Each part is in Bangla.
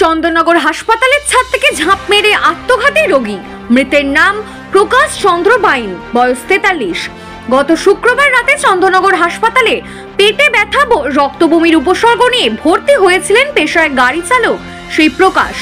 চন্দননগর হাসপাতালের ছাদ থেকে ঝাঁপ মেরে আত্মঘাতী রোগী। মৃতের নাম প্রকাশ চন্দ্র বাইন, বয়স 43। গত শুক্রবার রাতে চন্দননগর হাসপাতালে পেটে ব্যথা, রক্তবমির উপসর্গ নিয়ে ভর্তি হয়েছিলেন পেশায় গাড়ি চালক সেই প্রকাশ।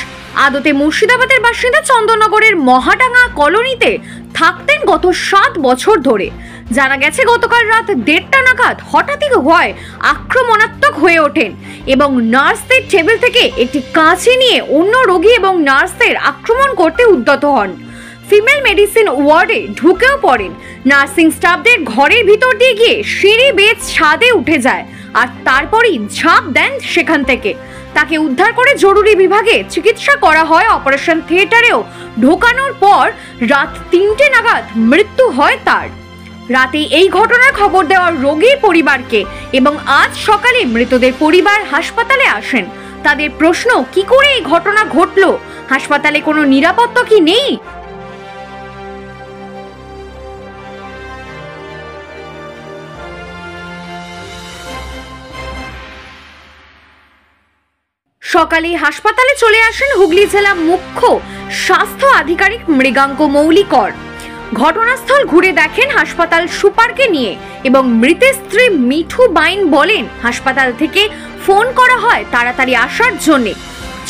আদতে মুর্শিদাবাদের বাসিন্দা চন্দননগরের মহাডাঙ্গা কলোনিতে থাকতেন গত 7 বছর ধরে। জানা গেছে গতকাল রাত 1:30 নাগাদ হঠাৎই হয় আক্রমণাত্মক হয়ে ওঠেন এবং নার্সদের টেবিল থেকে একটি কাঁচি নিয়ে অন্য রোগী এবং নার্সদের আক্রমণ করতে উদ্যত হন। ফিমেল মেডিসিন ওয়ার্ডে ঢুকেও পড়েন। নার্সিং স্টাফদের ঘরের ভিতর দিয়ে গিয়ে সিঁড়ি বেয়ে ছাদে উঠে যায় আর তারপরই ঝাঁপ দেন সেখান থেকে। তাকে উদ্ধার করে জরুরি বিভাগে চিকিৎসা করা হয়। অপারেশন থিয়েটারেও ঢোকানোর পর রাত 3টে নাগাদ মৃত্যু হয় তার। রাতে এই ঘটনার খবর দেওয়ার রোগীর পরিবারকে এবং আজ সকালে মৃতদের পরিবার হাসপাতালে আসেন। তাদের প্রশ্ন, কি করে এই ঘটনা ঘটলো? হাসপাতালে কোনো নিরাপত্তা কি নেই? সকালে হাসপাতালে চলে আসেন হুগলি জেলা মুখ্য স্বাস্থ্য আধিকারিক মৃগাঙ্ক মৌলিকর। ঘটনাস্থল ঘুরে দেখেন হাসপাতাল সুপারকে নিয়ে এবং মৃতের স্ত্রী মিঠু বাইন বলেন, হাসপাতাল থেকে ফোন করা হয় তাড়াতাড়ি আসার জন্যে।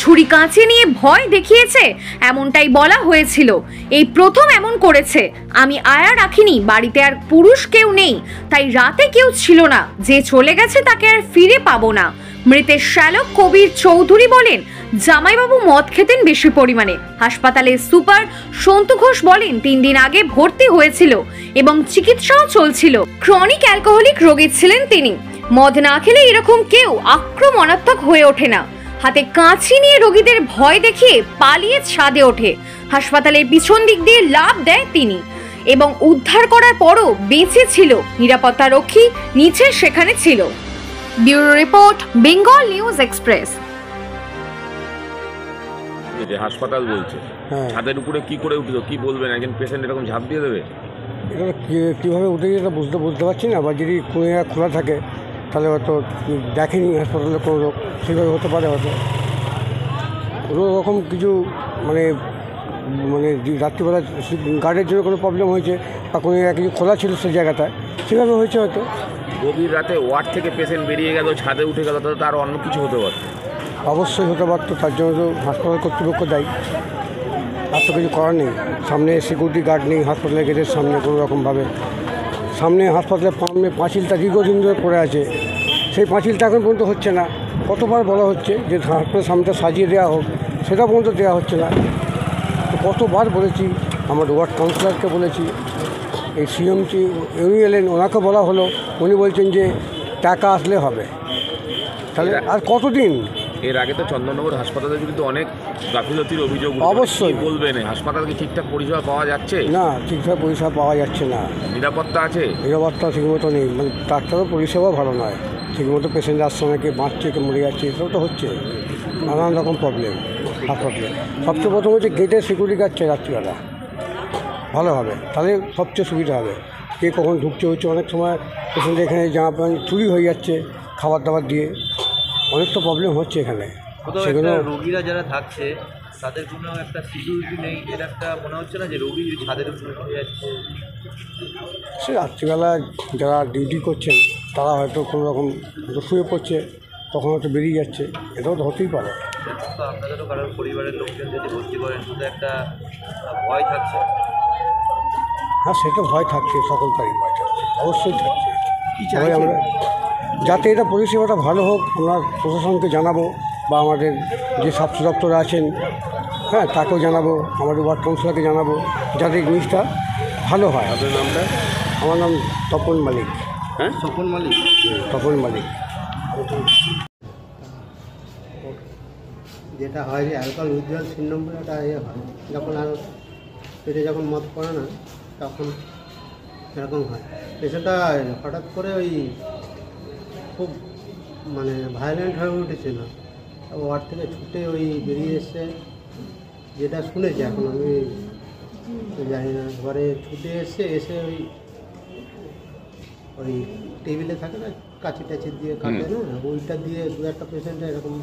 ছুরি কাঁচি নিয়ে ভয় দেখিয়েছে এমনটাই বলা হয়েছিল। এই প্রথম এমন করেছে। আমি আয়া রাখিনি, বাড়িতে আর পুরুষ কেউ নেই, তাই রাতে কেউ ছিল না। যে চলে গেছে তাকে আর ফিরে পাবো না। মৃতের শ্যালক কবির চৌধুরী বলেন, জামাইবাবু মদ খেতেন বেশি পরিমাণে। হাসপাতালের সুপার সন্তু ঘোষ বলেন, 3 দিন আগে ভর্তি হয়েছিল এবং চিকিৎসাও চলছিল। ক্রনিক অ্যালকোহলিক রোগী ছিলেন তিনি। মদ না খেলে এরকম কেউ আক্রমণাত্মক হয়ে ওঠে না। হাতে কাঁচি নিয়ে রোগীদের ভয় দেখিয়ে পালিয়ে ছাদে ওঠে। হাসপাতালের পিছন দিক দিয়ে লাফ দেয় তিনি এবং উদ্ধার করার পরও বেঁচে ছিল। নিরাপত্তা রক্ষী নিচে সেখানে ছিল। Bureau report, Bengal news express. হাসপাতাল বলছে ছাদের উপরে কি করে উঠলো, কি বলবেন? একজন পেশেন্ট এরকম ঝাঁপ দিয়ে দেবে? এটা কীভাবে উঠে যেটা বুঝতে পারছি না। বা যদি কোণা খোলা থাকে তাহলে হয়তো দেখেনি হাসপাতালে কোনো লোক, সেভাবে হতে পারে। হয়তো কোনো রকম কিছু মানে রাত্রিবেলা গার্ডের জন্য কোনো প্রবলেম হয়েছে বা কোনো কিছু খোলা ছিল সেই জায়গাটায়, সেভাবে হয়েছে হয়তো। গভীর রাতে ওয়ার্ড থেকে পেশেন্ট বেরিয়ে গেল, ছাদে উঠে গেল, তাহলে তার অন্য কিছু হতে পারত। অবশ্যই হতে পারতো, তার জন্য তো হাসপাতাল কর্তৃপক্ষ দায়ী। আর তো কিছু করার নেই। সামনে সিকিউরিটি গার্ড নেই হাসপাতালের গেটের সামনে কোনো রকমভাবে। সামনে হাসপাতালের সামনে পাঁচিলটা দীর্ঘদিন ধরে পড়ে আছে, সেই পাঁচিলটা এখন পর্যন্ত হচ্ছে না। কতবার বলা হচ্ছে যে হাসপাতালের সামনেটা সাজিয়ে দেওয়া হোক, সেটা পর্যন্ত দেওয়া হচ্ছে না। তো কতবার বলেছি, আমার ওয়ার্ড কাউন্সিলরকে বলেছি, এই সিএমসি উনি এলেন, ওনাকে বলা হলো, উনি বলছেন যে টাকা আসলে হবে। তাহলে আর কতদিন? এর আগে তো চন্দননগর হাসপাতালে কিন্তু অনেক গাফিলতির অভিযোগ। অবশ্যই বলবেন, হাসপাতাল কি ঠিকঠাক পরিষেবা পাওয়া যাচ্ছে? না, ঠিকঠাক পরিষেবা পাওয়া যাচ্ছে না। নিরাপত্তা আছে? নিরাপত্তা ঠিকমতো নেই। মানে ডাক্তারও পরিষেবা ভালো নয়, ঠিকমতো পেশেন্ট আসছে না, কে বাঁচছে, কে মরে যাচ্ছে, এসব তো হচ্ছে। নানান রকম প্রবলেম হাসপাতালে। সবচেয়ে প্রথম হচ্ছে গেটের সিকিউরিটি গার্ড চাই রাত্রিবেলা, ভালো হবে, তাহলে সবচেয়ে সুবিধা হবে। কে কখন ঢুকছে হচ্ছে, অনেক সময় পেশেন্টের এখানে জামা প্যান্ট চুরি হয়ে যাচ্ছে খাবার দাবার দিয়ে, অনেক তো প্রবলেম হচ্ছে এখানে। সেগুলো রোগীরা যারা থাকছে তাদের কোনো একটা সিকিউরিটি নেই, এর একটা মনে হচ্ছে না যে রোগী ছাদের উপরে পড়ে যাচ্ছে। সে রাত্রিবেলা যারা ডিউটি করছেন তারা হয়তো কোনো রকম শুয়ে পড়ছে, তখন হয়তো বেরিয়ে যাচ্ছে, এটাও তো হতেই পারে। তো আপনাদেরও কারোর পরিবারের লোকজন যদি ভর্তি করেন, শুধু একটা ভয় থাকছে। হ্যাঁ, সেটা ভয় থাকছে, সকলকারই ভয় থাকছে, অবশ্যই থাকছে। সবাই আমরা যাতে এটা পরিষেবাটা ভালো হোক আমরা প্রশাসনকে জানাবো, বা আমাদের যে স্বাস্থ্য দপ্তর আছেন হ্যাঁ তাকেও জানাবো, আমাদের ওয়ার্ড কাউন্সিলরকে জানাবো, যাতে জিনিসটা ভালো হয়। আপনার নামটা? আমার নাম তপন মালিক। হ্যাঁ, তপন মালিক। তপন মালিক। যেটা হয় যে অ্যালকোহল উইথড্রয়াল সিনড্রোম একটা হয়, যখন আর পেটে যখন মদ পড়ে না তখন এরকম হয়। পেশেন্টটা হঠাৎ করে ওই খুব মানে ভায়োলেন্ট হয়ে উঠেছিল, ওয়ার্ড থেকে ছুটে ওই বেরিয়ে এসছে, যেটা শুনেছি, এখন আমি জানি না। ঘরে ছুটে এসে ওই টেবিলে থাকে না কাঁচি টাচি দিয়ে কাটে না, ওইটা দিয়ে 2-1টা পেশেন্ট এরকম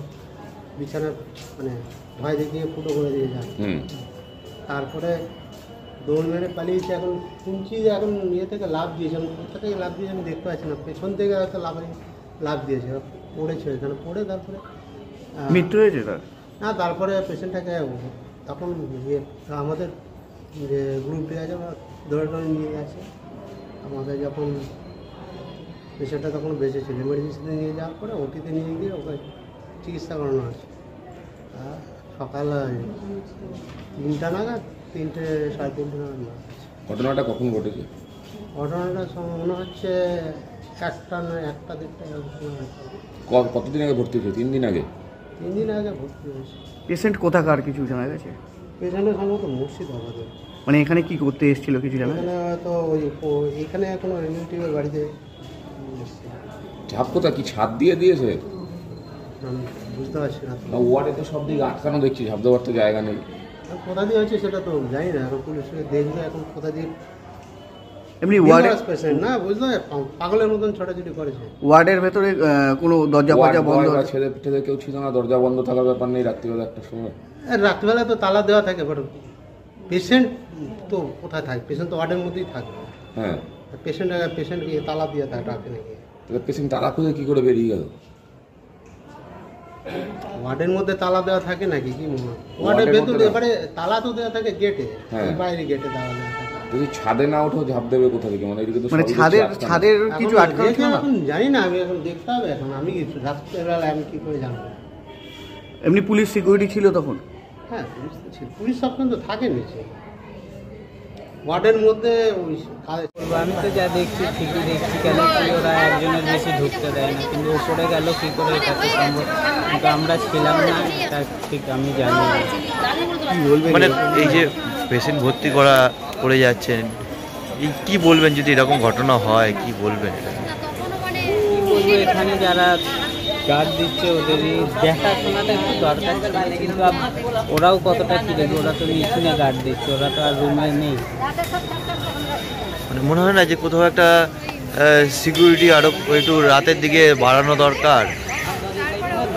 বিছানা মানে ভয় দেখিয়ে ফুটো করে দিয়ে যায়। হুম। তারপরে দৌড় মেরে পালিয়েছে। এখন শুনছি যে এখন ইয়ে থেকে লাভ দিয়েছে, আমি কোথা থেকে লাভ দিয়েছে আমি দেখতে পাচ্ছি না, পেছন থেকে হয়তো লাভ দিয়েছে, পড়েছে ওইখানে, পড়ে তারপরে মৃত্যু হয়েছে তার। না, তারপরে পেশেন্টটাকে তখন ইয়ে আমাদের যে গ্রুপে আছে ওরা ধরে ধরে নিয়ে গেছে। আমাদের যখন পেশেন্টটা তখন বেঁচে ছিল, এমার্জেন্সিতে নিয়ে যাওয়ার পরে ওটিতে নিয়ে গিয়ে ওকে চিকিৎসা করানো হয়েছে। আর সকাল 3টা নাগাদ, 3টে সাড়ে 3টে নাগাদ মারা গেছে। ঘটনাটা কখন ঘটেছে? ঘটনাটা মনে হচ্ছে 1টা না 1টা 1:30 এরকম হয়তো। কতদিন আগে ভর্তি হয়েছে? 3 দিন আগে। 3 দিন আগে ভর্তি হয়েছে। পেশেন্ট কোথাকার কিছু জানা গেছে? পেশেন্টের সম্ভবত মুর্শিদাবাদের। মানে এখানে কি করতে এসেছিল কিছু জানা? এখানে হয়তো এখানে কোনো রিলেটিভের বাড়িতে এসেছে। ঝাঁপ কোথা কি ছাদ দিয়ে দিয়েছে? আমি বুঝতে পারছি না। ওয়ার্ডে তো সব দিকে আটকানো দেখছি, ঝাঁপ দেওয়ার তো জায়গা নেই। কোথা দিয়ে হচ্ছে সেটা তো জানি না, এখন পুলিশ দেখবে এখন কোথা দিয়ে। এমনি ওয়ার্ডে পেশেন্ট না, বুঝলে পাগলের মতন ছোটাছুটি করেছে। ওয়ার্ডের ভেতরে কোনো দরজা ফরজা বন্ধ? ছেলে টেলে কেউ ছিল না, দরজা বন্ধ থাকার ব্যাপার নেই রাত্রিবেলা একটার সময়? রাত্রিবেলা তো তালা দেওয়া থাকে, বাট পেশেন্ট তো কোথায় থাকে? পেশেন্ট তো ওয়ার্ডের মধ্যেই থাকে। হ্যাঁ, পেশেন্টকে তালা দিয়ে থাকে, ডাকে নাকি। তাহলে পেশেন্ট তালা খুঁজে কি করে বেরিয়ে গেল? ওয়ার্ডের মধ্যে তালা দেওয়া থাকে নাকি কি মনে হয়? ওয়ার্ডের ভেতরে এবারে তালা তো দেওয়া থাকে গেটে, বাইরে গেটে তালা দেওয়া থাকে। যদি ছাদে না উঠেও ঝাঁপ দেবে কোথা থেকে? মানে এদিকে তো মানে ছাদের কিছু আটকানো ছিল না? এখন জানি না, আমি এখন দেখতে হবে। এখন আমি কিছু রাত্রেবেলা আমি কি করে জানবো? এমনি পুলিশ সিকিউরিটি ছিল তখন? হ্যাঁ, পুলিশ তো ছিল। পুলিশ সবসময় তো থাকে নিচে ওয়ার্ডের মধ্যে। আমি তো যা দেখছি ঠিকই দেখছি, কেন কি ওরা একজনের বেশি ঢুকতে দেয় না, কিন্তু উপরে গেল কী করে এটা তো সম্ভব, কিন্তু আমরা ছিলাম না, এটা ঠিক আমি জানি না। মানে এই যে পেশেন্ট ভর্তি করে যাচ্ছেন, এই কি বলবেন যদি এরকম ঘটনা হয়? কি বলবেন? কী বলবো, এখানে যারা গার্ড দিচ্ছে ওদেরই দেখাশোনাটা একটু দরকার ছিল, কিন্তু ওরাও কতটা কী দেখবে, ওরা তো নিচুনে গার্ড দিচ্ছে, ওরা তো আর রুমে নেই। মানে মনে হয় না যে কোথাও একটা সিকিউরিটি আরও একটু রাতের দিকে বাড়ানো দরকার?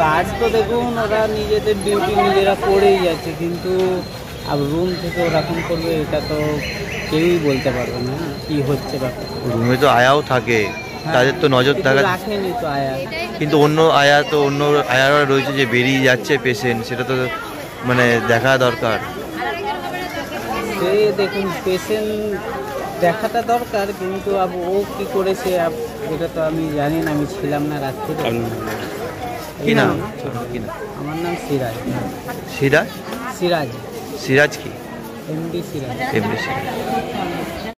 গার্ড তো দেখুন ওরা নিজেদের ডিউটি নিজেরা করেই যাচ্ছে, কিন্তু আর রুম থেকে ওরকম করবে এটা তো কেউই বলতে পারবে না কি হচ্ছে ব্যাপার। রুমে তো আয়াও থাকে, তাদের তো নজর থাকা রাখেনি তো আয়া, কিন্তু অন্য আয়ারা রয়েছে যে বেরিয়ে যাচ্ছে পেশেন্ট, সেটা তো মানে দেখা দরকার। সে দেখুন পেশেন্ট দেখাটা দরকার, কিন্তু ও কি করেছে এটা তো আমি জানি না, আমি ছিলাম না রাত্রে। কি নাম? আমার নাম সিরাজ। সিরাজ? সিরাজ। সিরাজ কি? এমডি সিরাজ।